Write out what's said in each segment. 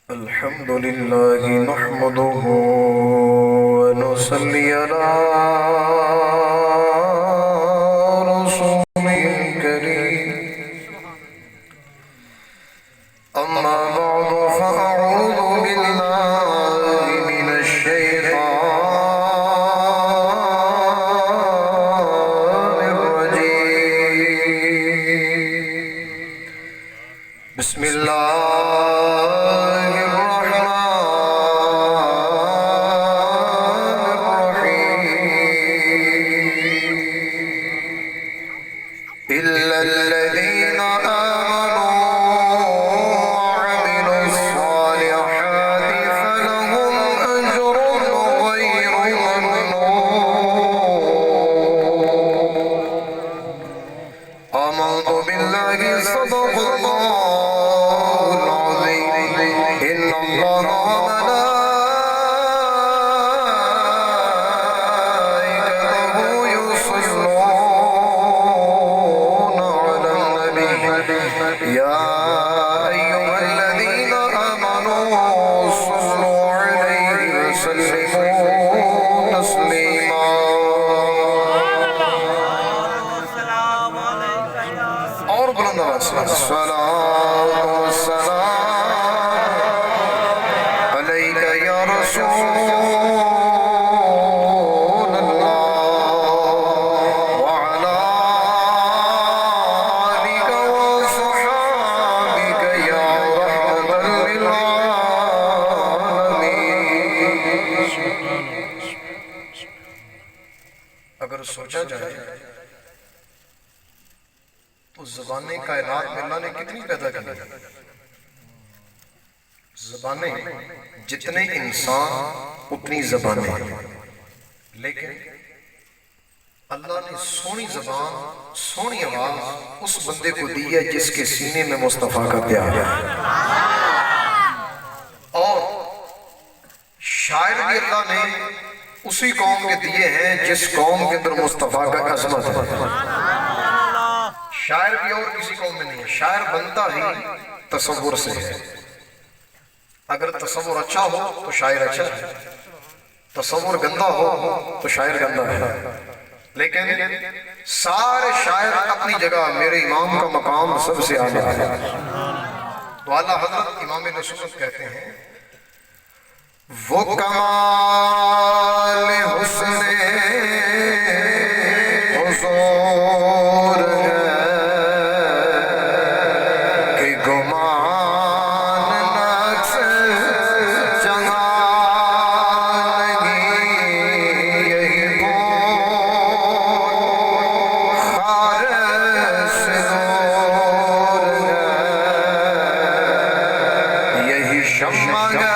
الحمد لله نحمده ونصلي على رسوله الكريم أما بعد فأعوذ بالله من الشيطان الرجيم بسم الله إلا الذين آمنوا وعملوا الصالحات فلهم أجر غير ممنون آمنت بالله صدق الله العظيم إن الله وملائكته يصلون يا أيها الذين آمنوا صلوا عليه وسلموا تسليما اور بلند آواز الصلاة والسلام عليك يا رسول الله وعلى آلك وصحابك يا رحمة للعالمين اگر سوچا جائے تو زبانیں کائنات میں اللہ نے کتنی پیدا کی زبانیں جتنے انسان اتنی زبانیں لیکن اللہ نے سونی زبان سونی آواز اس بندے کو دی ہے جس کے سینے میں مصطفیٰ کا پیار ہے اور شاعر بھی اللہ نے اسی قوم کے دیے ہیں جس قوم کے اندر مصطفیٰ کا عظمت ہے شاعر بھی اور کسی قوم میں نہیں ہے شاعر بنتا ہی تصور سے ہے اگر تصور اچھا ہو تو شاعر اچھا ہے تصور گندہ ہو تو شاعر گندہ ہے لیکن سارے شاعر اپنی جگہ میرے امام کا مقام سب سے اعلیٰ ہے تو اعلیٰ حضرت امام نصرت کہتے ہیں وہ کمال حسن حضور ہے کہ گمان نقص جہانگی یہی بھول خارس نور ہے یہی شمع ہے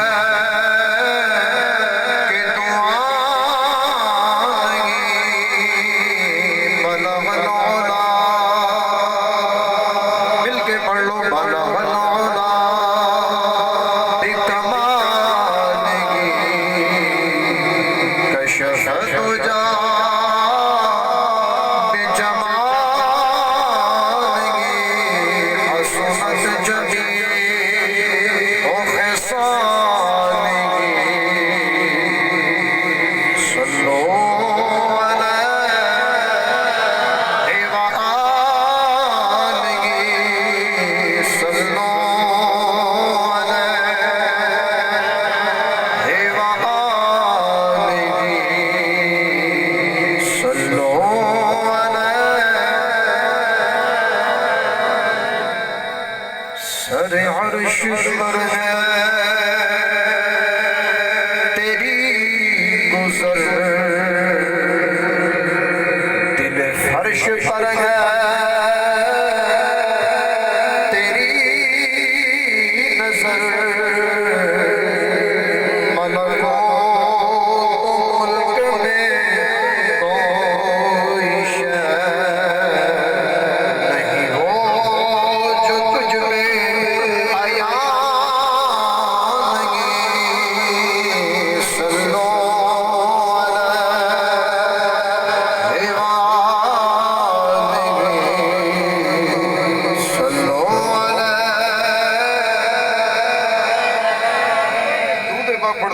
سر عرش پر ہے تیری گزر دل فرش پر ہے تیری نظر ملک میں کوئی شے نہیں ہو جو تجھ میں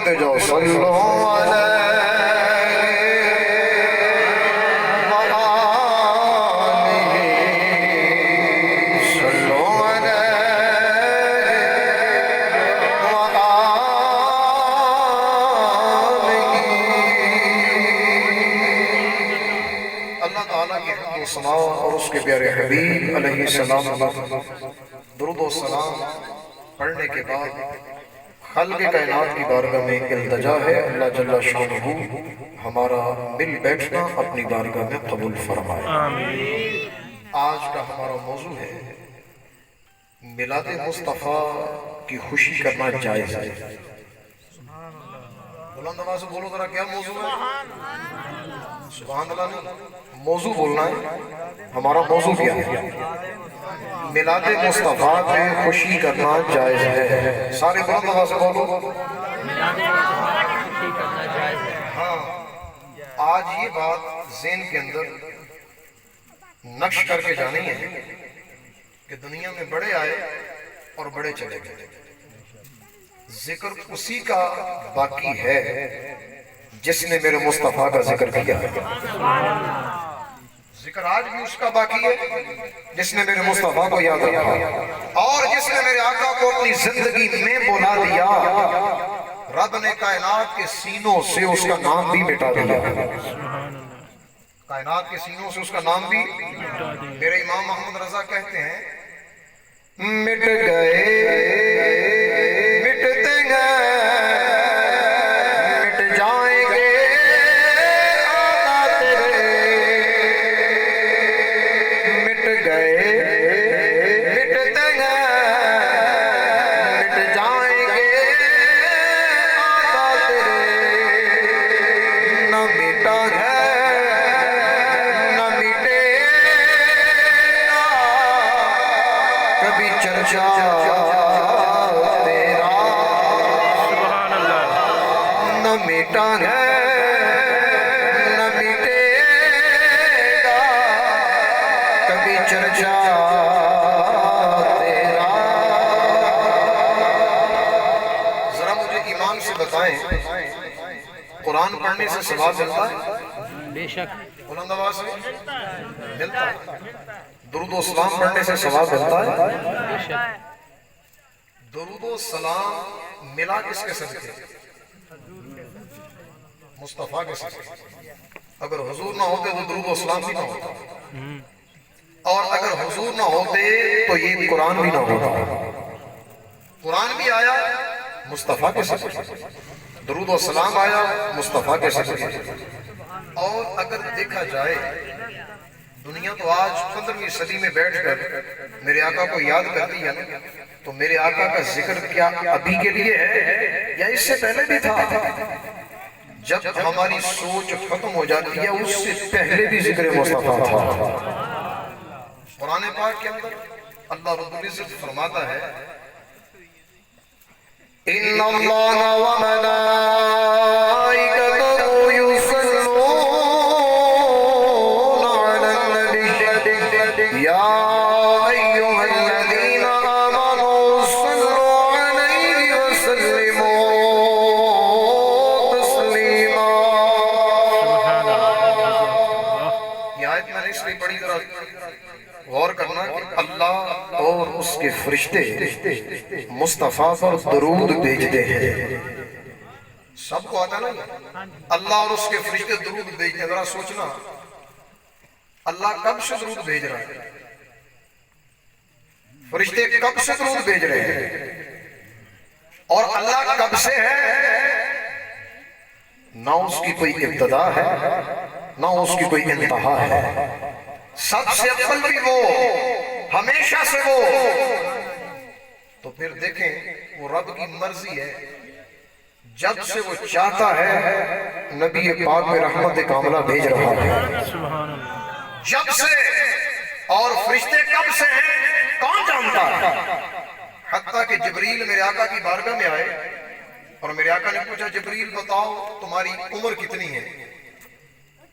پڑھتے جاؤ صلو اور اس کے پیارے حبیب علیہ السلام درود و سلام پڑھنے کے بعد خلق کائنات کی بارگاہ میں التجا ہے اللہ جل شانہ ہمارا مل بیٹھنا اپنی بارگاہ میں قبول فرمائے۔ آج کا ہمارا موضوع ہے میلاد مصطفیٰ کی خوشی کرنا جائز ہے۔ بلند آواز سے بولو ذرا، کیا موضوع ہے؟ سبحان اللہ نہیں، موضوع بولنا ہے۔ ہمارا موضوع کیا ہے؟ میلاد مصطفیٰ پہ خوشی کرنا جائز ہے۔ سارے بلند آواز سے بولو۔ ہاں، آج یہ بات ذہن کے اندر نقش کر کے جانی ہے کہ دنیا میں بڑے آئے اور بڑے چلے گئے، ذکر اسی کا باقی ہے جس نے میرے مصطفیٰ کا ذکر کیا ہے۔ ذکر آج بھی اس کا باقی ہے جس نے میرے مصطفیٰ کو یاد رکھا اور جس نے میرے آقا کو اپنی زندگی میں بلا دیا۔ رب نے کائنات کے سینوں سے اس کا نام بھی مٹا دیا، کائنات کے سینوں سے اس کا نام بھی۔ میرے امام محمد رضا کہتے ہیں مٹ گئے مٹتے گئے مٹ جائیں گے آقا تیرے، مٹ گئے مٹتے گئے مٹ جائیں گے آقا تیرے، نہ مٹا ہے نہ مٹے گا کبھی چرچا تیرا، نہ مٹا ہے نہ مٹے گا کبھی چرچا تیرا۔ ذرا مجھے ایمان سے بتائیں، قرآن پڑھنے سے ثواب ملتا ہے؟ بے شک بلند آواز سے ملتا ہے۔ درود و سلام پڑھنے سے ثواب ملتا ہے؟ بے شک درود و سلام ملا کس کے صدقے؟ مصطفیٰ کے صدقے۔ اگر حضور نہ ہوتے تو درود و سلام بھی نہ ہوتا، اور اگر حضور نہ ہوتے تو یہ قرآن بھی نہ ہوتا۔ قرآن بھی آیا مصطفیٰ کے صدقے، درود و سلام آیا مصطفیٰ کے صدقے۔ اور اگر دیکھا جائے دنیا تو آج 15ویں صدی میں بیٹھ کر میرے آقا کو یاد کرتی ہے نا، تو میرے آقا کا ذکر کیا ابھی کے لیے ہے یا اس سے پہلے بھی تھا؟ جب ہماری سوچ ختم ہو جاتی ہے اس سے پہلے بھی ذکر مصطفیٰ تھا۔ قرآن پاک کے اندر اللہ رب العزت فرماتا ہے ان اللہ وملائکتہ یصلون علی النبی یا ایھا الذین آمنوا صلوا علیہ وسلموا تسلیما۔ یہ آیت میں نے اس لیے پڑھی، ذرا غور کرنا کہ اللہ اور اس کے فرشتے مصطفیٰ پر درود بھیجتے ہیں۔ سب کو آتا نا اللہ اور اس کے فرشتے درود بھیجتے ہیں۔ ذرا سوچنا اللہ کب سے درود بھیج رہا ہے، فرشتے کب سے درود بھیج رہے ہیں، اور اللہ کب سے ہے؟ نہ اس کی کوئی ابتدا ہے نہ اس کی کوئی انتہا ہے، سب سے اول بھی وہ، ہمیشہ سے وہ۔ تو پھر دیکھیں وہ رب کی مرضی ہے، جب سے وہ چاہتا ہے نبی پاک میں رحمت کاملہ بھیج رہا ہے، جب سے۔ اور فرشتے کب سے ہیں کون جانتا ہے؟ حتیٰ کہ جبریل میرے آقا کی بارگاہ میں آئے اور میرے آقا نے پوچھا جبریل بتاؤ تمہاری عمر کتنی ہے؟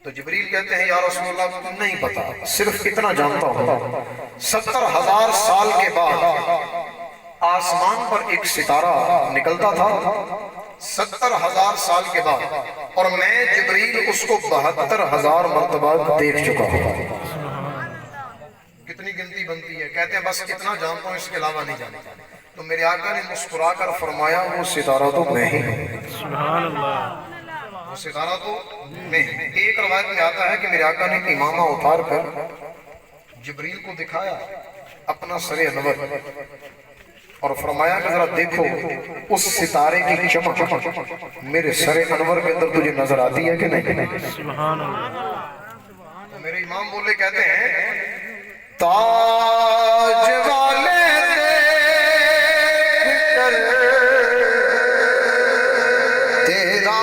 تو جبریل کہتے ہیں یا رسول اللہ نہیں پتا، صرف اتنا جانتا ہوں 70,000 سال کے بعد آسمان پر ایک ستارہ نکلتا تھا، 70,000 سال کے بعد، اور میں جبریل اس کو 72,000 مرتبہ دیکھ چکا ہوں۔ کتنی گنتی بنتی ہے؟ کہتے ہیں بس اتنا جانتا ہوں، اس کے علاوہ نہیں جانتا۔ تو میرے آقا نے مسکرا کر فرمایا وہ ستارہ تو میں ہی ہوں، سبحان اللہ، وہ ستارہ تو میں ہوں۔ ایک روایت میں آتا ہے کہ میرے آقا نے امامہ اتار کر جبریل کو دکھایا اپنا سر انور، اور فرمایا کہ ذرا دیکھو اس ستارے کی چمک میرے سر انور کے اندر تجھے نظر آتی ہے کہ نہیں؟ سبحان اللہ، تو میرے امام بولے کہتے ہیں تاج والے دیکھ کر تیرا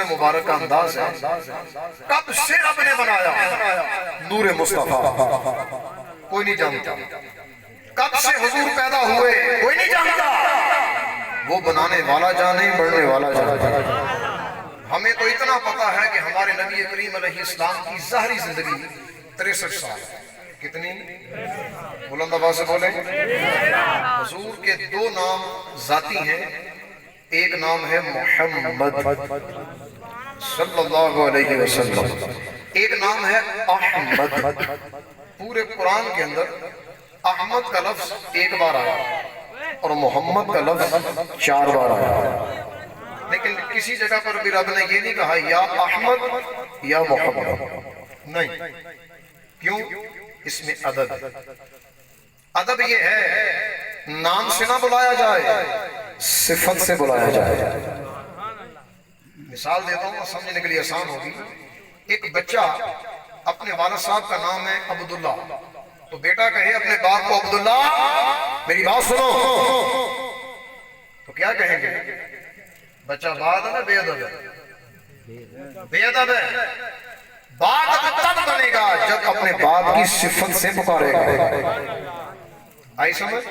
مبارک کا انداز ہے، کب سے رب نے بنایا نور مصطفیٰ کوئی نہیں جانتا، کب سے حضور پیدا ہوئے کوئی نہیں جانتا، وہ بنانے والا جانے بڑھنے والا جانے۔ ہمیں تو اتنا پتا ہے کہ ہمارے نبی کریم علیہ السلام کی ظاہری زندگی 63 سال، کتنی؟ بلند آواز سے بولیں۔ حضور کے 2 نام ذاتی ہیں، ایک نام ہے محمد صلی اللہ علیہ وسلم، ایک نام ہے احمد۔ پورے قرآن کے اندر احمد کا لفظ 1 بار آیا اور محمد کا لفظ 4 بار آیا، لیکن کسی جگہ پر بھی رب نے یہ نہیں کہا یا احمد یا محمد، نہیں۔ کیوں؟ اس میں ادب، ادب یہ ہے نام سے نہ بلایا جائے، صفت سے بلایا جائے۔ مثال دیتا ہوں سمجھنے کے لیے آسان ہوگی۔ ایک بچہ اپنے والد صاحب کا نام ہے عبداللہ، تو بیٹا کہے اپنے باپ کو عبداللہ میری بات سنو، تو کیا کہیں گے؟ بچہ بات ہے بے ادب ہے، بے ادب ہے۔ بات تب بنے گا جب اپنے باپ کی صفت سے پکارے گا، آئی سمجھ؟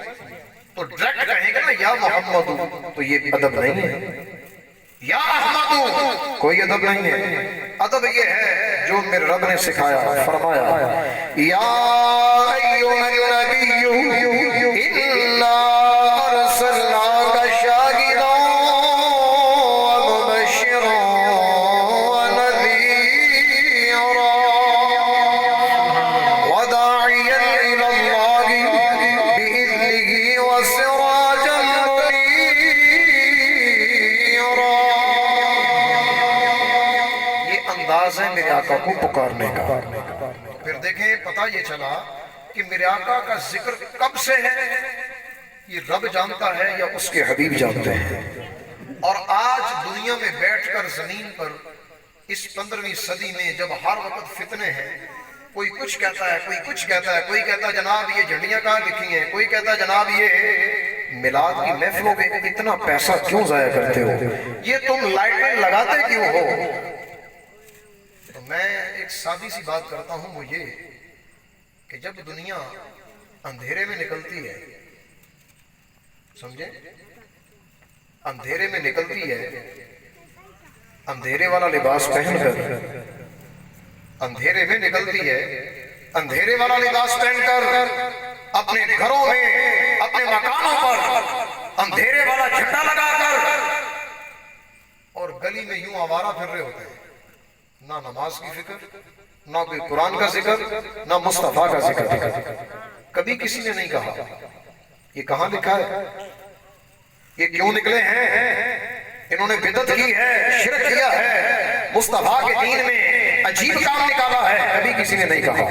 تو ڈائریکٹ کہیں گے نا یا محمد، تو یہ ادب نہیں ہے۔ یا احمد کوئی ادب نہیں ہے۔ ادب یہ ہے جو میرے رب نے سکھایا، فرمایا یا ایھا النبی انا ارسلناک شاہدا ومبشرا ونذیرا وداعیا الی اللہ باذنہ وسراجا ہے میرے آقا کو پکارنے کا۔ پھر دیکھیں پتہ یہ چلا کہ میرے آقا کا ذکر کب سے ہے، یہ رب جانتا ہے یا اس کے حبیب جانتے ہیں۔ اور آج دنیا میں بیٹھ کر زمین پر اس 15ویں صدی میں جب ہر وقت فتنے ہیں، کوئی کچھ کہتا ہے، کوئی کچھ کہتا ہے، کوئی کہتا ہے جناب یہ جھنڈیاں کہاں لکھی ہیں، کوئی کہتا ہے جناب یہ میلاد کی محفلوں میں اتنا پیسہ کیوں ضائع کرتے ہو، یہ تم لائٹیں لگاتے کیوں ہو۔ میں ایک سادی سی بات کرتا ہوں، وہ یہ کہ جب دنیا اندھیرے میں نکلتی ہے، سمجھیں، اندھیرے میں نکلتی ہے، اندھیرے والا لباس پہن کر، اندھیرے میں نکلتی ہے، اندھیرے والا لباس پہن کر اپنے گھروں میں، اپنے مکانوں پر اندھیرے والا جھنڈا لگا کر، اور گلی میں یوں آوارہ پھر رہے ہوتے ہیں، نہ نماز کی فکر، نہ کوئی قرآن کا ذکر، نہ مصطفیٰ کا ذکر۔ کبھی کسی نے نہیں کہا یہ کہاں لکھا ہے، یہ کیوں نکلے ہیں، انہوں نے بدعت کی ہے، شرک کیا ہے، مصطفیٰ کے دین میں عجیب کام نکالا ہے، کبھی کسی نے نہیں کہا۔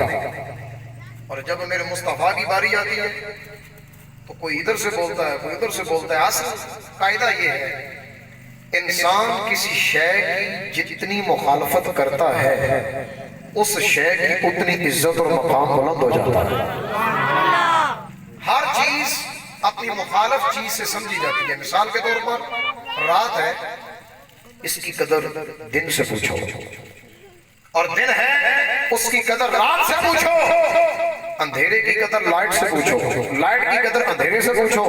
اور جب میرے مصطفیٰ کی باری آتی ہے تو کوئی ادھر سے بولتا ہے، کوئی ادھر سے بولتا ہے۔ اصل قاعدہ یہ ہے انسان کسی شے کی جتنی مخالفت کرتا ہے اس شے کی اتنی عزت اور مقام بلند ہو جاتا ہے۔ ہر چیز اپنی مخالف چیز سے سمجھی جاتی ہے۔ مثال کے طور پر رات ہے، اس کی قدر دن سے پوچھو، اور دن ہے اس کی قدر رات سے پوچھو، اندھیرے کی قدر لائٹ سے پوچھو، لائٹ کی قدر اندھیرے سے پوچھو۔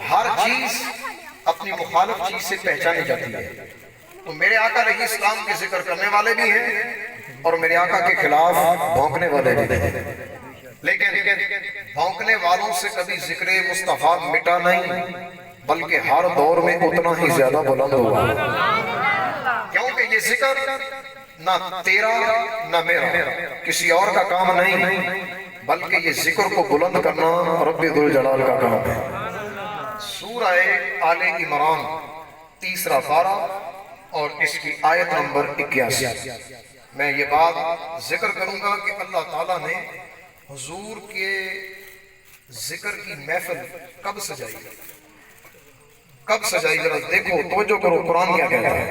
ہر چیز اپنی مخالف چیز سے پہچانی جاتی ہے۔ تو میرے آقا علیہ السلام کے ذکر کرنے والے بھی ہیں اور میرے آقا کے خلاف بھونکنے والے بھی ہیں، لیکن بھونکنے والوں سے کبھی ذکر مصطفیٰ مٹا نہیں، بلکہ ہر دور میں اتنا ہی زیادہ بلند ہوا، کیونکہ یہ ذکر نہ تیرا نہ میرا، کسی اور کا کام نہیں، بلکہ یہ ذکر کو بلند کرنا رب ذوالجلال کا کام ہے۔ سورہ آل عمران 3 پارہ اور اس کی آیت نمبر 81۔ میں یہ بات ذکر کروں گا کہ اللہ تعالیٰ نے حضور کے ذکر کی محفل کب سجائی، کب سجائی؟ ذرا دیکھو، توجہ کرو، قرآن کیا کہتا ہے۔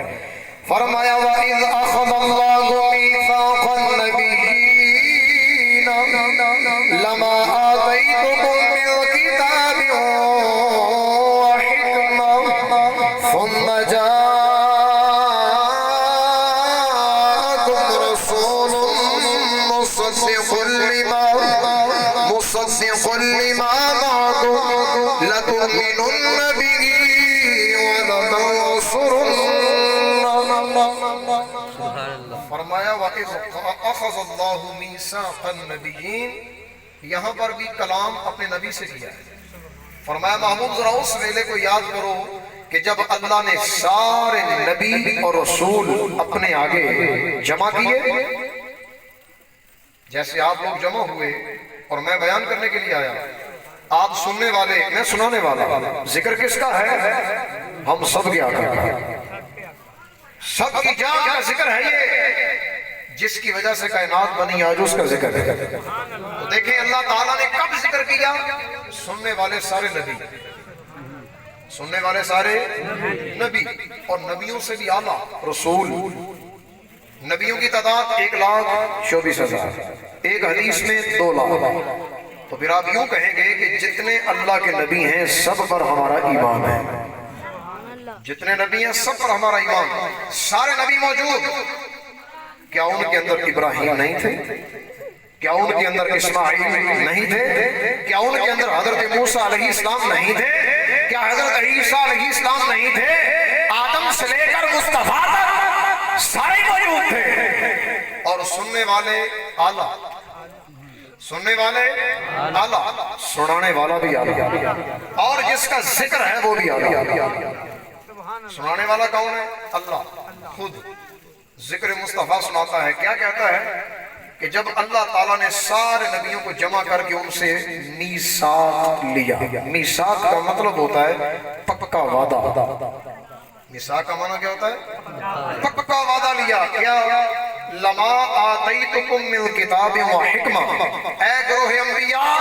فرمایا وَإِذْ أَخَذَ اللَّهُ مِيثَاقَ النَّبِيِّينَ لَمَا آتَيْتُكُم مِّن كِتَابٍ وَحِكْمَةٍ ثُمَّ جَاءَكُمْ رَسُولٌ مُصَدِّقٌ لِّمَا مَعَكُمْ لَتُؤْمِنُنَّ بِهِ وَلَتَنصُرُنَّهُ۔ فرمایا وَإِذْ أَخَذَ اللَّهُ مِيثَاقَ النَّبِيِّينَ، یہاں پر بھی کلام اپنے نبی سے کیا ہے۔ فرمایا محمود ذرا اس ویلے کو یاد کرو کہ جب اللہ نے سارے نبی اور رسول اپنے آگے جمع کیے، جیسے آپ لوگ جمع ہوئے اور میں بیان کرنے کے لیے آیا، آپ سننے والے، میں سنانے والا، ذکر کس کا ہے؟ ہم سب کے آقا کا، سب کی جان کا ذکر ہے یہ، جس کی وجہ سے کائنات بنی، آج اس کا ذکر ہے۔ تو دیکھیں اللہ تعالیٰ نے کب ذکر کیا؟ سننے والے سارے نبی، سننے والے سارے نبی، اور نبیوں سے بھی اعلیٰ رسول۔ نبیوں کی تعداد 1,24,000، ایک حدیث میں 2 لاکھ۔ تو پھر آپ یوں کہیں گے کہ جتنے اللہ کے نبی ہیں سب پر ہمارا ایمان ہے، جتنے نبی ہیں سب پر ہمارا ایمان۔ سارے نبی موجود، کیا ان کے اندر ابراہیم نہیں تھے؟ کیا ان کے اندر اسماعیل نہیں تھے؟ کیا ان کے اندر حضرت موسیٰ علیہ السلام نہیں تھے؟ کیا حضرت عیسیٰ علیہ السلام نہیں تھے؟ آدم سے لے کر مصطفیٰ تک سارے موجود تھے۔ اور سننے والے اعلیٰ، سننے والے اعلیٰ، سنانے والا بھی اعلیٰ، اور جس کا ذکر ہے وہ بھی اعلیٰ۔ سنانے والا کون ہے؟ اللہ خود ذکر مصطفیٰ سناتا ہے۔ کیا کہتا ہے کہ جب اللہ تعالیٰ نے سارے نبیوں کو جمع کر کے ان سے میثاق لیا، میثاق کا مطلب ہوتا ہے پکا وعدہ، میثاق کا معنی کیا ہوتا ہے؟ پکا وعدہ لیا۔ کیا؟ لما آتیتکم من کتاب و حکمہ، اے گروہ انبیاء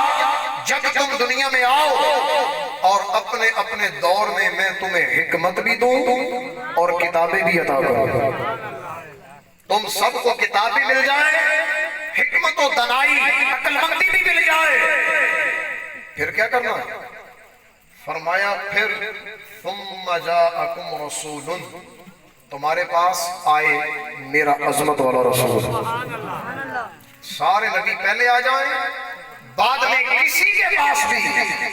جب تم دنیا میں آؤ اور اپنے اپنے دور میں میں تمہیں حکمت بھی دوں اور کتابیں بھی عطا کروں، تم سب کو کتابیں مل جائے، حکمت و دانائی، عقل مندی بھی مل جائے، پھر کیا کرنا ہے؟ فرمایا پھر ثم جاءکم رسول، تمہارے پاس آئے میرا عظمت والا رسول۔ سارے نبی پہلے آ جائیں، بعد میں کسی کے پاس بھی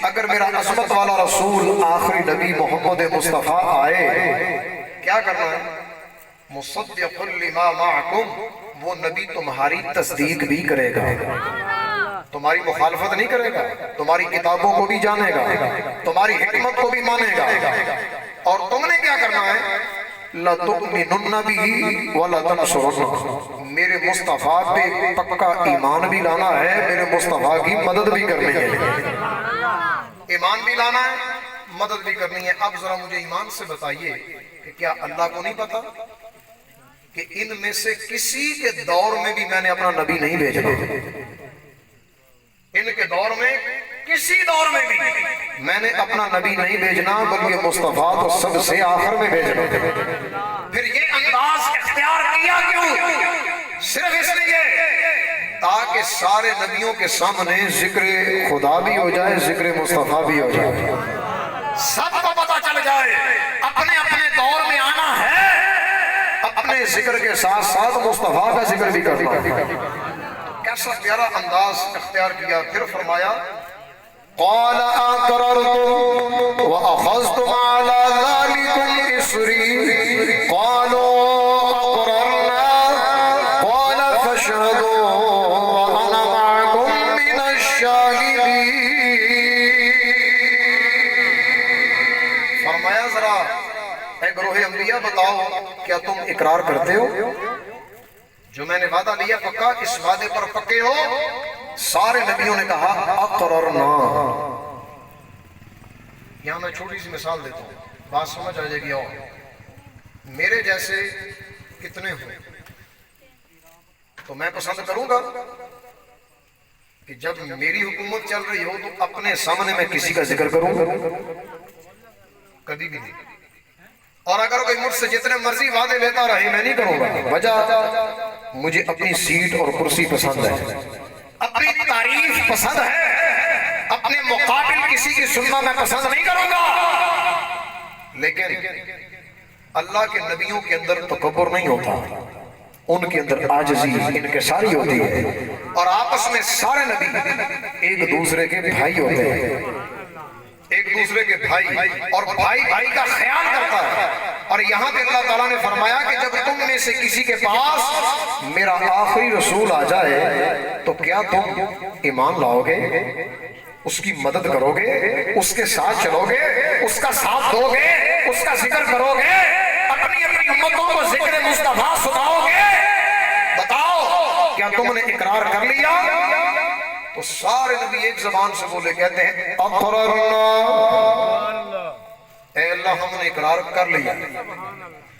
اگر میرا عظمت والا رسول آخری نبی محمد مصطفیٰ آئے، کیا کرنا ہے؟ مصدق لما معکم، وہ نبی تمہاری تصدیق بھی کرے گا، تمہاری مخالفت نہیں کرے گا، تمہاری کتابوں کو بھی جانے گا، تمہاری حکمت کو بھی مانے گا۔ اور تم نے کیا کرنا ہے؟ لَتُؤْمِنُنَّ بِهِ وَلَتَنْصُرُنَّهُ، میرے مصطفیٰ پہ پکا ایمان بھی لانا ہے، میرے مصطفیٰ کی مدد بھی کرنی ہے، ایمان بھی لانا ہے، مدد بھی کرنی ہے۔ اب ذرا مجھے ایمان سے بتائیے کہ کیا اللہ کو نہیں پتا کہ ان میں سے کسی کے دور میں بھی میں نے اپنا نبی نہیں بھیجنا، ان کے دور میں کسی دور میں بھی میں نے اپنا نبی نہیں بھیجنا، بلکہ مصطفیٰ کو سب سے آخر میں بھیجنا۔ پھر یہ انداز اختیار کیا کیوں؟ صرف اس لیے تاکہ سارے نبیوں کے سامنے ذکر خدا بھی ہو جائے، ذکر مصطفیٰ بھی ہو جائے، سب کو پتا چل جائے اپنے اپنے دور میں آنا ہے، اپنے ذکر کے ساتھ ساتھ مصطفیٰ کا ذکر بھی کرنا. کیسا پیارا انداز اختیار کیا. پھر فرمایا قال اقررتم واخذتم على ذلكم اسری قالوا اقررنا قال فاشهدوا وانا معكم من الشاهدين. فرمایا ذرا اے گروہ انبیاء بتاؤ کیا تم اقرار کرتے ہو جو میں نے وعدہ لیا پکا اس وعدے پر پکے ہو. سارے نبیوں نے کہا اقررنا. یہاں میں چھوٹی سی مثال دیتا ہوں, بات سمجھ آ جائے گی. اور میرے جیسے کتنے ہوں تو میں پسند کروں گا کہ جب میری حکومت چل رہی ہو تو اپنے سامنے میں کسی کا ذکر کروں گا؟ کبھی بھی نہیں. اور اگر کوئی مجھ سے جتنے مرضی وعدے لیتا رہے میں نہیں کروں گا. وجہ مجھے اپنی سیٹ اور کرسی پسند ہے, اپنی تعریف پسند ہے, اپنے مقابل کسی کی سننا میں پسند نہیں کروں گا. لیکن اللہ کے نبیوں کے اندر تکبر نہیں ہوتا, ان کے اندر عاجزی انکساری ہوتی ہے. اور آپس میں سارے نبی ایک دوسرے کے بھائی ہوتے ہیں, ایک دوسرے کے بھائی, اور بھائی بھائی کا خیال کرتا ہے. اور یہاں پہ اللہ تعالیٰ نے فرمایا کہ جب تم میں سے کسی کے پاس میرا آخری رسول آ جائے تو کیا تم ایمان لاؤ گے, اس کی مدد کرو گے, اس کے ساتھ چلو گے, اس کا ساتھ دو گے, اس کا ذکر کرو گے, اپنی اپنی امتوں کو ذکر مصطفیٰ سناؤ گے؟ بتاؤ کیا تم نے اقرار کر لیا؟ تو سارے نبی ایک زبان سے بولے, کہتے ہیں اقررنا, اے اللہ ہم نے اقرار کر لیا.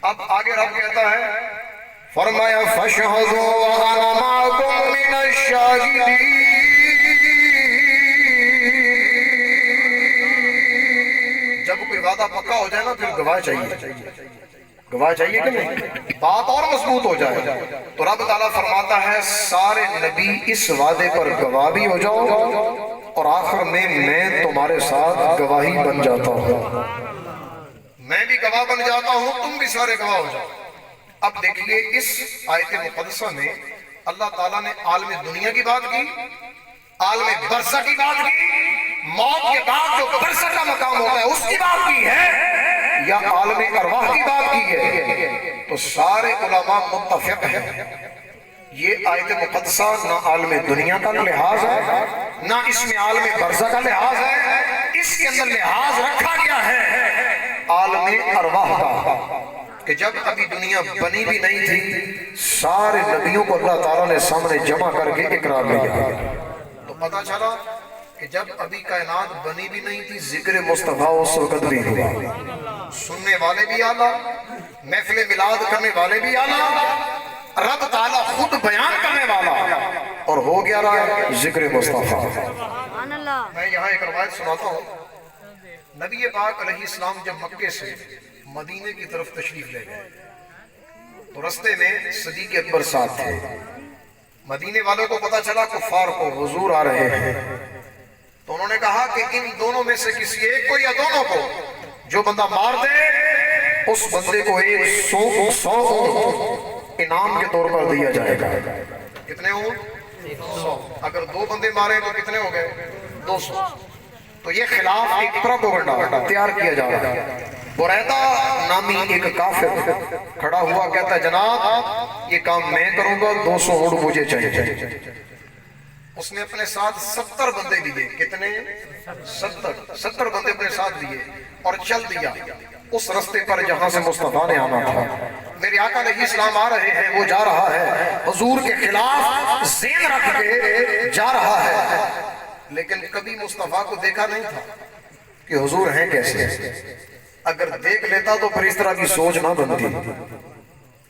اب آگے رب کہتا ہے, فرمایا فَاشْهَدُوا وَأَنَا مَعَكُمْ مِنَ الشَّاهِدِينَ. جب کوئی وعدہ پکا ہو جائے نا پھر گواہ چاہیے, گواہ چاہیے کہ نہیں, بات اور مضبوط ہو جائے. تو رب تعالیٰ فرماتا ہے سارے نبی اس وعدے پر گواہ بھی ہو جاؤ, اور آخر میں تمہارے ساتھ گواہی بن جاتا ہوں, میں بھی گواہ بن جاتا ہوں, تم بھی سارے گواہ ہو جاؤ. اب دیکھیے اس آیت مقدسہ میں اللہ تعالیٰ نے عالم دنیا کی بات کی, عالم برزخ کی بات کی, موت کے بعد جو برزخ کا مقام ہوتا ہے اس کی بات کی ہے, یا عالم ارواح کی بات کی ہے. تو سارے علماء متفق ہیں یہ آیت مقدسہ نہ عالم دنیا کا لحاظ ہے نہ اس میں عالم برزخ کا لحاظ ہے, اس کے اندر لحاظ رکھا گیا ہے عالم ارواح کا, کہ جب ابھی دنیا بنی بھی نہیں تھی سارے نبیوں کو اللہ تعالیٰ نے سامنے جمع کر کے اقرار لیا. تو پتہ چلا کہ جب ابھی کائنات بنی بھی نہیں تھی ذکر مصطفیٰ اس وقت بھی ہوا, سننے والے بھی آلہ, محفل میلاد کرنے والے بھی آلہ, رب تعالیٰ خود بیان کرنے والا, اور ہو گیا رہا ہے ذکر مصطفیٰ. میں یہاں ایک روایت سناتا ہوں. نبی پاک علیہ السلام جب مکے سے مدینے کی طرف تشریف لے گئے تو رستے میں صدیق اکبر ساتھ تھے. مدینے والوں کو پتا چلا کفار کو حضور آ رہے ہیں, تو انہوں نے کہا کہ ان دونوں میں سے کسی ایک کو یا دونوں کو جو بندہ مار دے اس بندے کو 100 انعام کے طور پر دیا جائے گا. کتنے ہوں؟ 100. اگر 2 بندے مارے تو کتنے ہو گئے؟ 200. تو یہ خلاف ایک پروپیگنڈا تیار کیا جا رہا ہے. بریدہ نامی ایک کافر کھڑا ہوا, کہتا ہے جناب یہ کام میں کروں گا, 200 اونٹ مجھے چاہیے. اس نے اپنے ساتھ 70 بندے لیے. کتنے؟ 70 بندے اپنے ساتھ لیے اور چل دیا اس رستے پر جہاں سے مصطفیٰ نے آنا تھا. میرے آقا علیہ السلام آ رہے ہیں, وہ جا رہا ہے حضور کے خلاف ذہن رکھ کے جا رہا ہے, لیکن کبھی مصطفیٰ کو دیکھا نہیں تھا کہ حضور ہیں کیسے. اگر دیکھ لیتا تو پھر اس طرح کی سوچ نہ بنتی.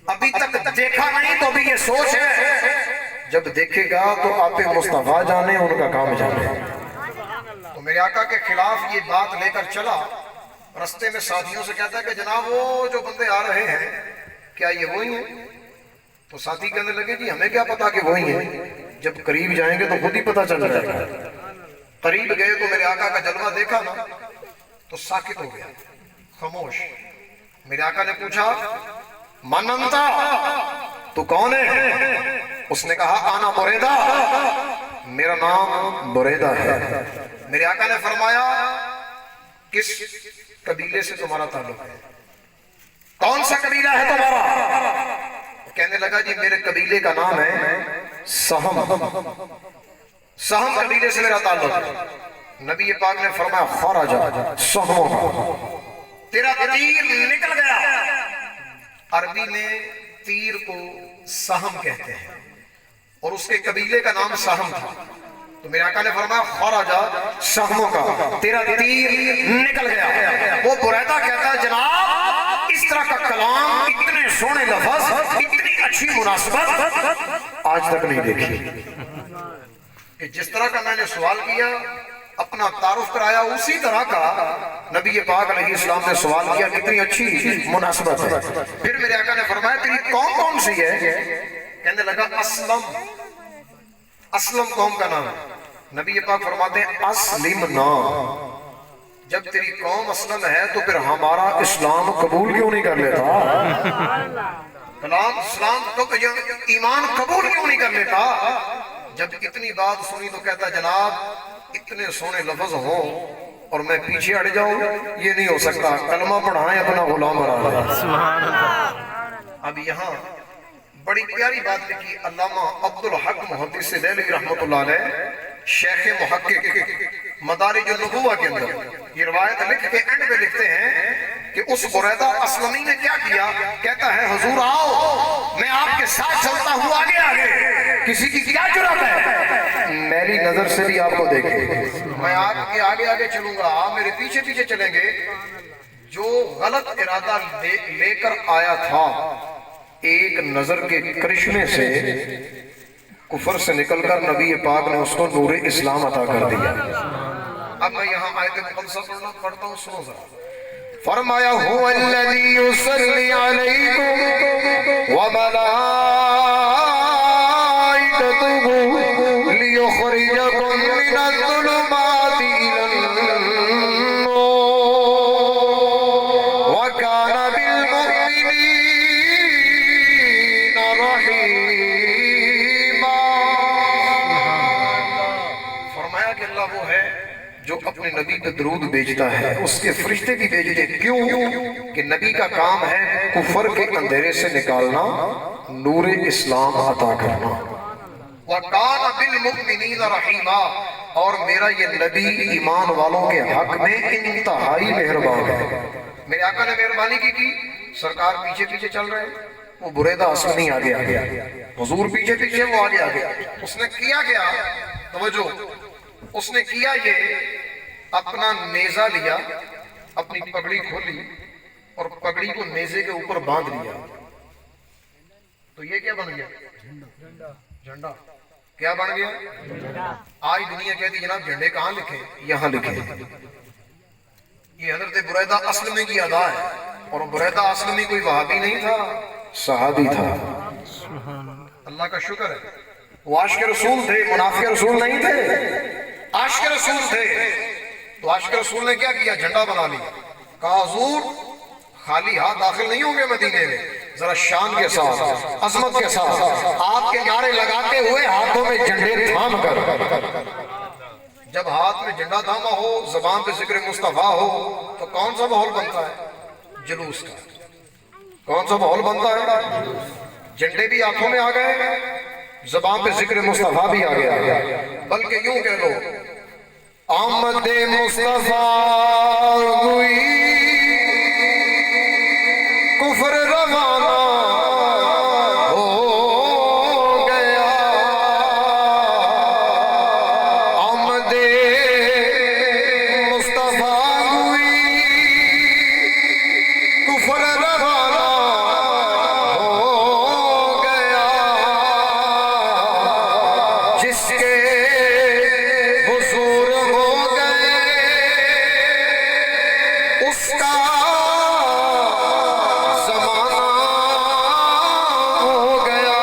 ابھی تک دیکھا نہیں تو ابھی یہ سوچ ہے, جب دیکھے گا تو آپ مصطفیٰ جانے ان کا کام جانے. تو میرے آقا کے خلاف یہ بات لے کر چلا, رستے میں ساتھیوں سے کہتا ہے کہ جناب وہ جو بندے آ رہے ہیں کیا یہ وہی ہیں؟ تو ساتھی کہنے لگے جی ہمیں کیا پتا کہ وہی ہیں, جب قریب جائیں گے تو خود ہی پتا چل جائے گا. قریب گئے تو میرے آقا کا جلوہ دیکھا نا تو ساکت ہو گیا, خاموش. میرے آقا نے پوچھا من انتا، تو کون ہے؟ اس نے کہا آنا بریدہ، میرا نام بریدہ ہے۔ میرے آقا نے فرمایا کس قبیلے سے تمہارا تعلق ہے؟ کون سا قبیلہ ہے تمہارا؟ کہنے لگا جی میرے قبیلے کا نام ہے سہم، سہم قبیلے سے میرا تعلق ہے۔ نبی پاک نے فرمایا خرج سہم، تیرا تیر نکل گیا۔ عربی میں تیر کو سہم کہتے ہیں اور اس کے قبیلے کا نام سہم تھا، تو میرے آقا نے فرمایا خرج سہموں کا، تیرا تیر نکل گیا۔ وہ بریدہ کہتا ہے جناب اس طرح کا کلام، اتنے سونے لفظ، اتنی اچھی مناسبت آج تک نہیں دیکھی کہ جس طرح کا میں نے سوال کیا، اپنا تعارف کرایا، اسی طرح کا نبی پاک علیہ السلام نے سوال کیا، کتنی اچھی مناسبت ہے۔ پھر میرے آقا نے فرمایا تیری قوم کون سی ہے؟ کہنے لگا اسلم، اسلم قوم کا نام ہے۔ نبی پاک فرماتے ہیں اسلم نام، جب تیری قوم اسلم ہے تو پھر ہمارا اسلام قبول کیوں نہیں کر لیتا؟ اسلام تو ایمان قبول کیوں نہیں کر لیتا؟ جب اتنی بات سنی تو کہتا جناب اتنے سونے لفظ ہوں اور میں پیچھے ہٹ جاؤں، یہ نہیں ہو سکتا، کلمہ پڑھائیں اپنا غلام بنا لیں۔ سبحان اللہ۔ اب یہاں بڑی پیاری بات لکھی علامہ عبدالحق محدث دہلوی رحمۃ اللہ علیہ، شیخ محقق مدارج النبوہ کے اندر یہ روایت لکھ کے اینڈ پہ لکھتے ہیں کہ اس بریدہ اسلمی نے کیا کیا؟ کہتا ہے حضور آؤ میں آپ کے ساتھ چلتا ہوں آگے آگے، کسی کی کیا جرات ہے میری نظر سے بھی آپ کو دیکھے، میں آپ کے آگے آگے چلوں گا، آپ میرے پیچھے پیچھے چلیں گے۔ جو غلط ارادہ لے کر آیا تھا، ایک نظر کے کرشمے سے کفر سے نکل کر نبی پاک نے اس کو نور اسلام عطا کر دیا۔ اب میں یہاں آیت مقدسہ پڑھتا ہوں، سنو ذرا۔ فرمایا هو الذی یصلی علیکم وملائکتہ لیخرجکم من الظلمات الی النور وکان بالمؤمنین رحیما۔ فرمایا کہ اللہ وہ ہے جو اپنے نبی پہ درود بھیجتا ہے، اس کے فرشتے بھی بھیجتے ہیں، کیوں کہ نبی کا کام ہے کفر کے اندھیرے سے نکالنا، نور اسلام عطا کرنا۔ وَقَانَ بِالْمُؤْمِنِينَ رَحِيمًا، اور میرا یہ نبی ایمان والوں کے حق میں انتہائی مہربان ہے۔ میرے آقا نے مہربانی کی، سرکار پیچھے پیچھے چل رہے ہیں، وہ بریدہ اسلمی آگے آگے، حضور پیچھے پیچھے، وہ آگے آگے۔ اس نے کیا کیا؟ توجہ، اس نے کیا یہ اپنا نیزہ لیا، اپنی پگڑی کھولی اور پگڑی کو نیزے کے اوپر باندھ لیا، تو یہ کیا بن گیا؟ جھنڈا۔ کیا بن گیا؟ آج دنیا کہتی جناب جھنڈے کہاں لکھے؟ یہاں لکھے۔ یہ حضرت بریدہ اسلمی کی ادا ہے، اور بریدہ اسلمی کوئی وہابی نہیں تھا، صحابی تھا۔ اللہ کا شکر ہے، وہ عاشق رسول تھے، منافق رسول نہیں تھے، عاشق رسول تھے۔ تو عاشق رسول نے کیا کیا؟ جھنڈا بنا لیا، کہا حضور خالی ہاتھ داخل نہیں ہوں گے مدینے میں، ذرا شان کے ساتھ، عظمت کے ساتھ، آپ کے نعرے لگاتے ہوئے ہاتھوں میں جھنڈے تھام کر۔ جب ہاتھ میں جھنڈا تھاما ہو، زبان پہ ذکر مصطفیٰ ہو، تو کون سا ماحول بنتا ہے؟ جلوس کا۔ کون سا ماحول بنتا ہے؟ جھنڈے بھی ہاتھوں میں آ گئے، زبان پہ ذکر مصطفیٰ بھی آ گیا، بلکہ یوں کہہ لو آمد مصطفیٰ ہوئی، کفر روانہ ہو گیا، آمد مصطفیٰ ہوئی، کفر روانہ ہو گیا، جس کے حضور ہو گئے اس کا زمانہ ہو گیا،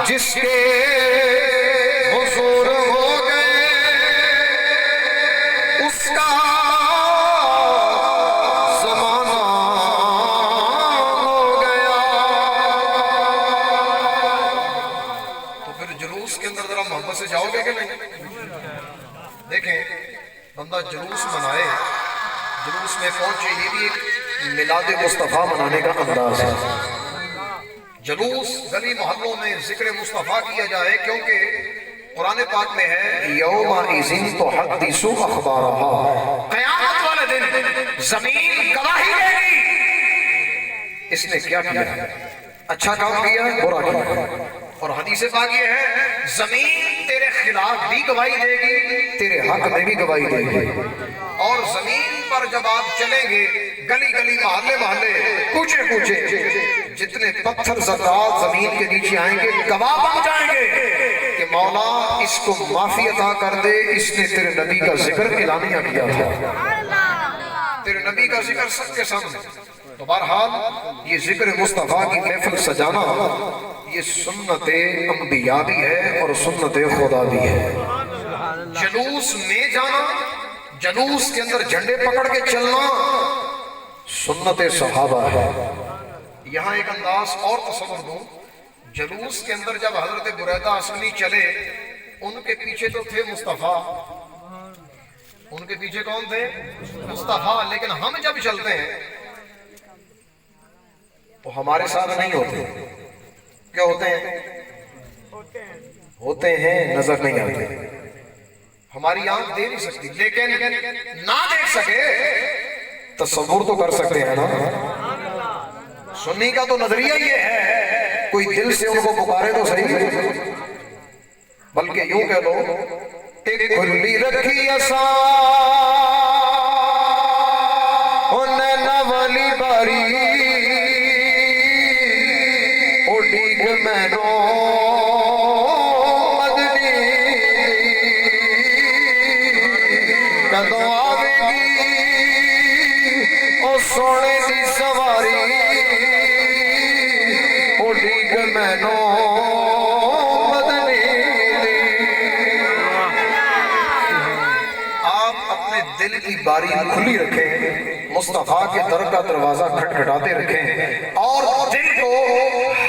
جس کے حضور ہو گئے اس کا زمانہ حضرت سے جاؤ گے کہ نہیں؟ دیکھیں بندہ جلوس منائے، جلوس میں پہنچے، یہ بھی ایک میلاد مصطفیٰ منانے کا انداز ہے۔ جلوس گلی محلوں میں ذکر مصطفیٰ کیا جائے، کیونکہ قرآن پاک میں ہے یومئذ تحدث اخبارها، قیامت والے دن زمین گواہی دے گی اس نے کیا کیا، اچھا کام کیا برا کیا۔ اور حدیث پاک یہ ہے زمین تیرے خلاف بھی گواہی دے گی، تیرے حق میں بھی گواہی دے گی۔ اور زمین پر جب آپ چلیں گے، گلی گلی محلے محلے کوچے کوچے، جتنے پتھر ذرات زمین کے نیچے آئیں گے گواہ بن جائیں گے کہ مولا اس کو معافی عطا کر دے، اس نے تیرے نبی کا ذکر اعلانیہ کیا تھا، تیرے نبی کا ذکر سب کے سامنے۔ تو بہرحال یہ ذکر مصطفیٰ کی محفل سجانا یہ سنت انبیاء بھی ہے اور سنت خدا بھی ہے۔ جلوس میں جانا، جلوس کے اندر جھنڈے پکڑ کے چلنا سنت صحابہ ہے۔ یہاں ایک انداز اور تصور دوں، جلوس کے اندر جب حضرت بریدہ اسلمی چلے، ان کے پیچھے تو تھے مصطفیٰ، ان کے پیچھے کون تھے؟ مصطفیٰ۔ لیکن ہم جب چلتے ہیں تو ہمارے ساتھ نہیں ہوتے، کیا ہوتے ہیں؟ ہوتے ہیں نظر نہیں آتے، ہماری آنکھ دے نہیں سکتی، لیکن نہ دیکھ سکے تصور تو کر سکتے ہیں نا۔ سنی کا تو نظریہ یہ ہے کوئی دل سے ان کو پکارے تو صحیح، بلکہ یوں کہہ لو ایک کھلی رکھی اساں نینا والی باری سونے دی سواری اڈیگ مینو مدنی دی۔ آپ اپنے دل کی باری کھلی رکھیں، مصطفیٰ کے در کا دروازہ کھٹکھٹاتے رکھیں، اور دل کو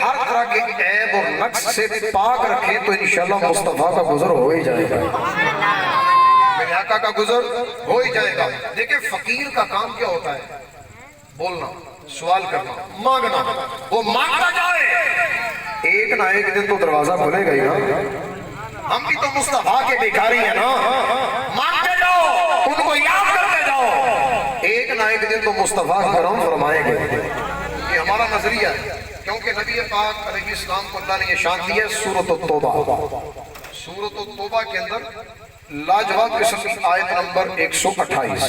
ہر طرح کے عیب اور نقص سے پاک رکھیں، تو انشاءاللہ مصطفیٰ کا گزر ہو ہی جائے گا، میرے آقا کا گزر ہو ہی جائے گا۔ دیکھیں فقیر کا کام کیا ہوتا ہے؟ بولنا، سوال کرنا، مانگنا۔ وہ مانگتا جائے، ایک نہ ایک دن تو دروازہ کھلے گا ہی نا۔ ہم بھی تو مصطفیٰ کے بیکاری ہیں نا، مانگتے جاؤ، ان کو یاد کرتے جاؤ، ایک نہ ایک دن تو مصطفیٰ کرم فرمائیں گے۔ یہ ہمارا نظریہ ہے، کیونکہ نبی پاک علیہ السلام کو اللہ نے یہ شان دی ہے۔ سورۃ التوبہ، سورۃ التوبہ کے اندر لاجواب قسم کی آیت نمبر 128،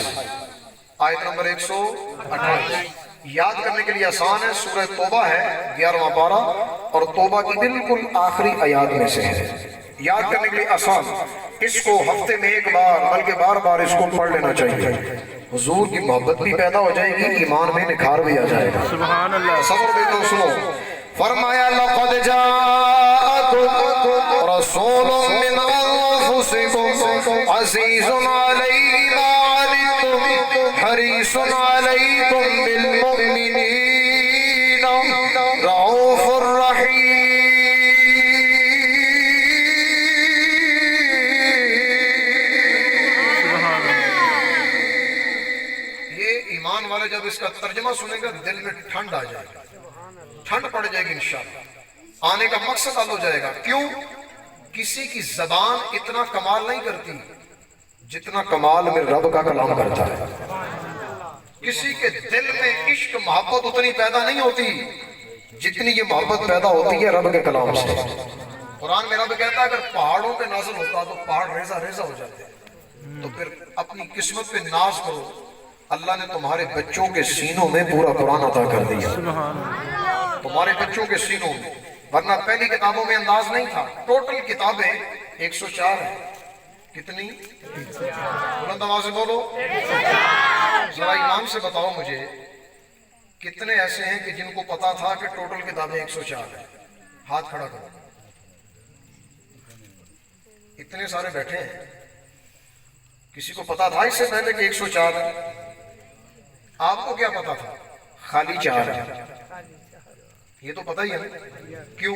آیت نمبر 128 یاد کرنے کے لیے آسان ہے۔ سورہ توبہ ہے 11واں پارہ، اور توبہ کی بالکل آخری آیات میں سے ہے، یاد کرنے کے لیے آسان۔ اس کو ہفتے میں ایک بار بلکہ بار بار اس کو پڑھ لینا چاہیے، حضور کی محبت بھی پیدا ہو جائے گی، ایمان میں نکھار بھی آ جائے گا۔ سبحان اللہ۔ صبر دیکھو، سنو، فرمایا لقد جاءکم رسول من انفسکم عزیز علیہ ما عنتم حریص علیکم بالمؤمنین رؤوف الرحیم۔ یہ ایمان والے جب اس کا ترجمہ سنیں گا دل میں ٹھنڈ آ جائے گا، ٹھنڈ پڑ جائے گی انشاءاللہ، آنے کا مقصد حل ہو جائے گا۔ کیوں؟ کسی کی زبان اتنا کمال نہیں کرتی جتنا کمال میں رب کا کلام کرتا ہے۔ کسی کے دل میں عشق محبت اتنی پیدا نہیں ہوتی جتنی یہ محبت پیدا ہوتی ہے رب کے کلام سے۔ قرآن میں رب کہتا ہے اگر پہاڑوں پہ نازل ہوتا تو پہاڑ ریزہ ریزہ ہو جاتے، تو پھر اپنی قسمت پہ ناز کرو، اللہ نے تمہارے بچوں کے سینوں میں پورا قرآن عطا کر دیا، تمہارے بچوں کے سینوں میں، ورنہ پہلی کتابوں میں انداز نہیں تھا۔ ٹوٹل کتابیں 104 ہیں، کتنی؟ بلند آواز سے بولو، ذرا ایمان سے بتاؤ مجھے کتنے ایسے ہیں کہ جن کو پتا تھا کہ ٹوٹل کتابیں 104 ہیں؟ ہاتھ کھڑا کرو۔ اتنے سارے بیٹھے ہیں، کسی کو پتا تھا اس سے پہلے کہ 104 ہے؟ آپ کو کیا پتا تھا؟ خالی 4 ہے، یہ تو پتہ ہی ہے نا۔ کیوں؟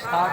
60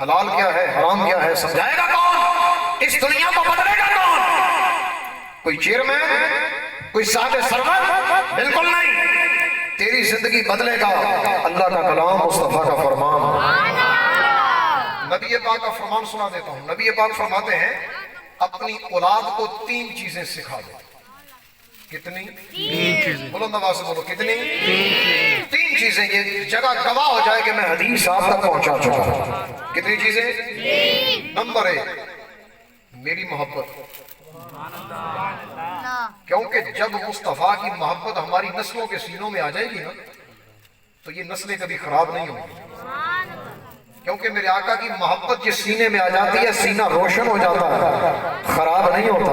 حلال کیا ہے حرام کیا ہے سمجھائے گا کون؟ اس دنیا کو بدلے گا کون؟ کوئی چیئرمین، کوئی صاحب سرور؟ بالکل نہیں. تیری زندگی بدلے گا اللہ کا کلام، مصطفیٰ کا فرمان. نبی پاک کا فرمان سنا دیتا ہوں. نبی پاک فرماتے ہیں اپنی اولاد کو 3 چیزیں سکھا دو. کتنی؟ 3 چیزیں. بلند آواز سے بولو کتنی؟ 3 چیزیں. یہ جگہ گواہ ہو جائے کہ میں حدیث آپ تک پہنچا چکا ہوں. کتنی چیزیں؟ نمبر 1 میری محبت. کیونکہ جب مصطفیٰ کی محبت ہماری نسلوں کے سینوں میں آ جائے گی نا تو یہ نسلیں کبھی خراب نہیں ہوں گی. کیونکہ میرے آقا کی محبت جس سینے میں آ جاتی ہے سینہ روشن ہو جاتا ہے، خراب نہیں ہوتا.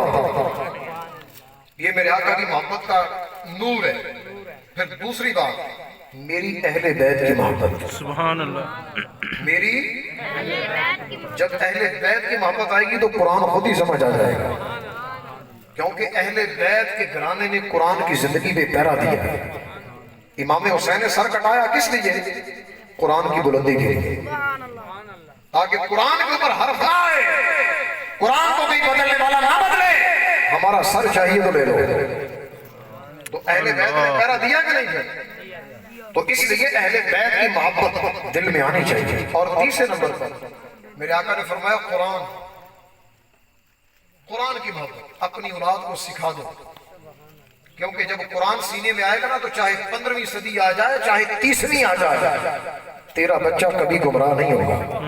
یہ میرے آقا کی محبت کا نور ہے. پھر دوسری بات میری اہل بیت کی محبت. سبحان اللہ. میری جب اہل بیت کی محبت آئے گی تو قرآن خود ہی سمجھ آ جائے گا. کیونکہ اہل بیت کے گھرانے نے قرآن کی زندگی میں پہرا دیا. امام حسین نے سر کٹایا کس لیے؟ قرآن کی بلندی کے لیے، تاکہ قرآن کے اوپر حرف نہ آئے، قرآن کو بھی بدلنے والا نہ بدلے. ہمارا سر چاہیے تو لے لو. تو اہل بیت نے پہرا دیا کہ نہیں دیا؟ تو اس لیے اہل بیت کی محبت دل میں آنی چاہیے. اور تیسرے نمبر پر میرے آقا نے فرمایا قرآن کی محبت اپنی اولاد کو سکھا دو. کیونکہ جب قرآن سینے میں آئے گا نا تو چاہے 15ویں صدی آ جائے چاہے 30ویں آ جائے تیرا بچہ کبھی گمراہ نہیں ہوگا.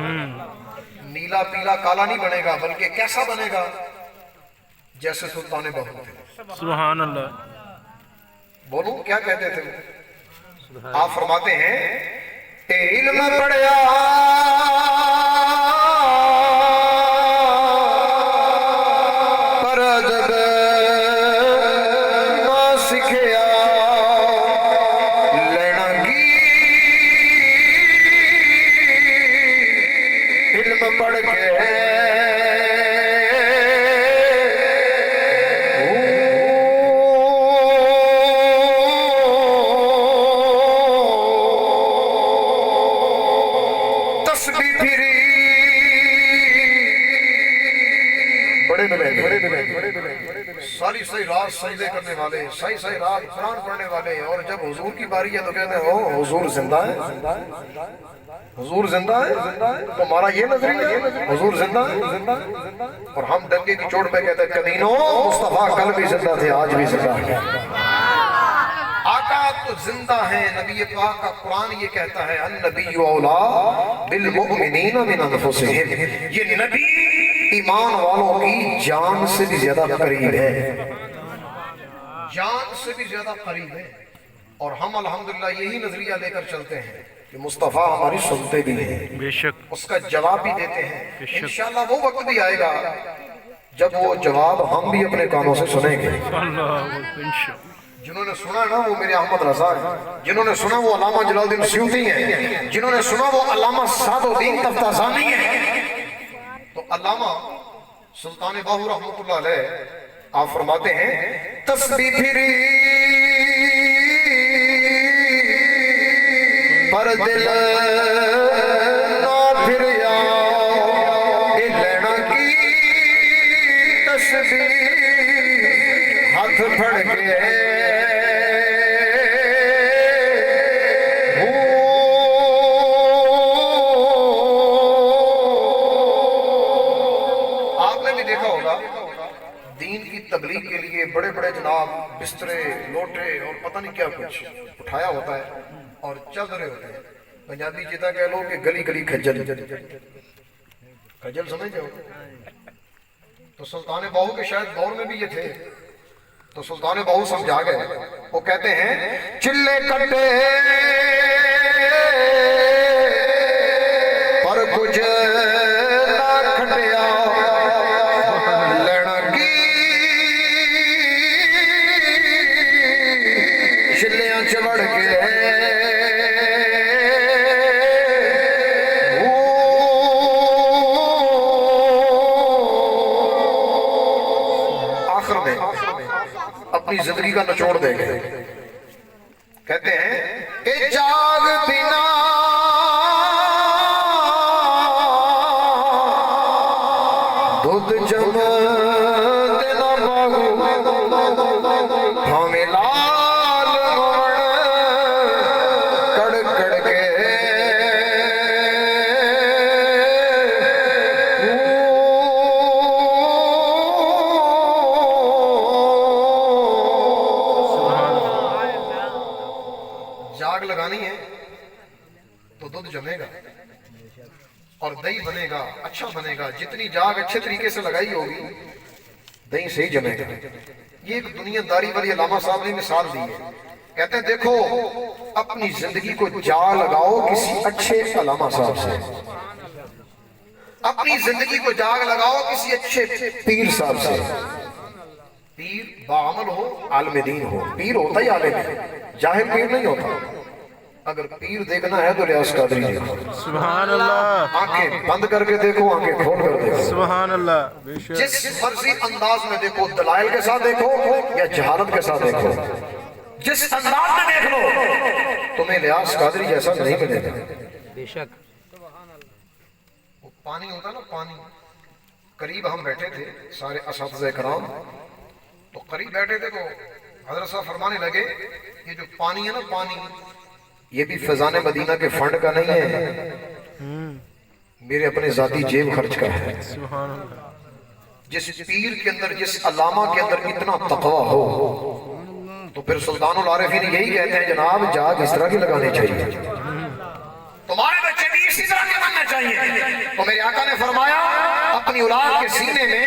نیلا پیلا کالا نہیں بنے گا بلکہ کیسا بنے گا؟ جیسے سلطان بہو تھے. سبحان اللہ. بولو کیا کہتے تھے؟ آپ فرماتے ہیں علم پڑھیا پر ادب نہ سکھیا لینا کی. علم پڑھ کے ساری صحیح رات سجدے کرنے والے، صحیح رات قرآن پڑھنے والے، اور جب حضور کی باری ہے تو کہتے ہیں او حضور زندہ ہے، حضور زندہ ہے. تمہارا یہ نظریہ ہے حضور زندہ ہے؟ اور ہم ڈنگے کی چوٹ پہ کہتے ہیں کمینوں مصطفیٰ کل بھی زندہ تھے آج بھی زندہ ہے. آقا تو زندہ ہیں. نبی پاک کا قرآن یہ کہتا ہے النبی اولا بالمؤمنین من انفسہم. یہ نبی ایمان والوں کی جان سے بھی زیادہ قریب ہے، جان سے بھی زیادہ قریب ہے. اور ہم الحمدللہ یہی نظریہ لے کر چلتے ہیں کہ مصطفیٰ ہماری سنتے بھی ہیں، بے شک اس کا جواب بھی دیتے ہیں. انشاءاللہ وہ وقت بھی آئے گا جب وہ جواب ہم بھی اپنے کانوں سے سنیں گے. اللہ انشاءاللہ. جنہوں نے سنا نا وہ میرے احمد رضا ہیں، جنہوں نے سنا وہ علامہ جلال الدین سیوطی ہیں، جنہوں نے سنا وہ علامہ سعد الدین تفتازانی ہیں. تو علامہ سلطان باہو رحمۃ اللہ علیہ آپ فرماتے ہیں تسبیح پھری پر دل نہ پھریا لینا کی تسبیح ہاتھ پھڑ کے تبلیغ کے لیے بڑے بڑے جناب بسترے لوٹے اور پتہ نہیں کیا کچھ اٹھایا ہوتا ہے اور چل رہے ہوتے ہیں. پنجابی جیتا کہہ لو کہ گلی گلی کھجل کھجل سمجھ جاؤ. تو سلطان باہو کے شاید دور میں بھی یہ تھے. تو سلطان باہو سمجھا گئے. وہ کہتے ہیں چلے کٹے پر کچھ نہ کھٹیا چبڑ کے آخر میں اپنی زندگی کا نچوڑ دے گئے. کہتے ہیں اے جاگ بنا دودھ جم دینا باہو ہمیں لال ہوڑ کڑ کڑ کے جاگ لگانی ہے تو دودھ جمے گا اور دہی بنے گا، اچھا بنے گا۔ جتنی جاگ اچھے طریقے سے لگائی ہوگی دہی سے ہی جمے گا۔ یہ ایک دنیا داری والی علامہ صاحب نے مثال دی ہے، کہتے ہیں دیکھو اپنی زندگی کو جا لگاؤ کسی اچھے علامہ صاحب سے، اپنی زندگی کو جاگ لگاؤ کسی اچھے پیر صاحب سے۔ پیر باعمل ہو، عالم دین ہو۔ پیر ہوتا ہی عالم ہے، جاہل پیر نہیں ہوتا۔ اگر پیر دیکھنا ہے تو ریاض قادری دیکھو، سبحان اللہ، آنکھیں بند کر کے دیکھو، آنکھیں کھول کر دیکھو، سبحان اللہ، بے شک، جس مرضی انداز میں دیکھو، دلائل کے ساتھ دیکھو یا جہالت کے ساتھ دیکھو، جس انداز میں دیکھ لو تمہیں ریاض قادری جیسا نہیں ملے گا۔ بے شک، وہ پانی ہوتا نا، پانی قریب ہم بیٹھے تھے سارے اساتذہ کرام، تو قریب بیٹھے تھے تو حضرت صاحب فرمانے لگے یہ جو پانی ہے نا، پانی یہ بھی فیضان مدینہ کے فنڈ کا نہیں ہے، میرے اپنے ذاتی جیب خرچ کا ہے۔ سبحان اللہ، جس پیر کے اندر، جس علامہ کے اندر اتنا تقوی ہو تو پھر سلطان العارفین یہی کہتے ہیں جناب جاگ اس طرح کی لگانی چاہیے، تمہارے بچے بھی اسی طرح کے بننا چاہیے۔ تو میرے آقا نے فرمایا اپنی اولاد کے سینے میں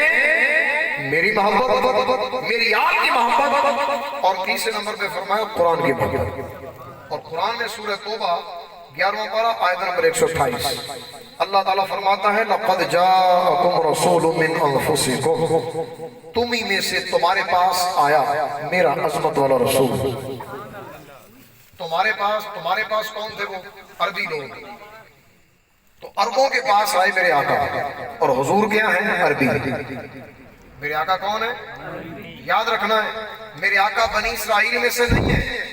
میری محبت، میری آل کی محبت، اور تیسرے نمبر پہ فرمایا قرآن کی محبت۔ اور قرآن میں سورہ توبہ 11واں پارہ آیت نمبر 128 اللہ تعالیٰ فرماتا ہے لَقَدْ جَاءَكُمْ رَسُولٌ مِّنْ أَنفُسِكُمْ، تمہیں میں سے تمہارے پاس آیا میرا عظمت والا رسول۔ تمہارے پاس کون تھے؟ وہ عربی لوگ، تو عربوں کے پاس آئے میرے آقا، اور حضور کیا ہیں؟ عربی۔ میرے آقا کون ہے؟ یاد رکھنا ہے، میرے آقا بنی اسرائیل میں سے نہیں ہے،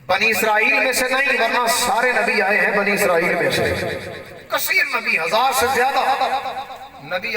بنی اسرائیل میں سے نہیں، ورنہ سارے نبی آئے ہیں بنی اسرائیل میں سے، کثیر نبی، 1000 سے زیادہ نبی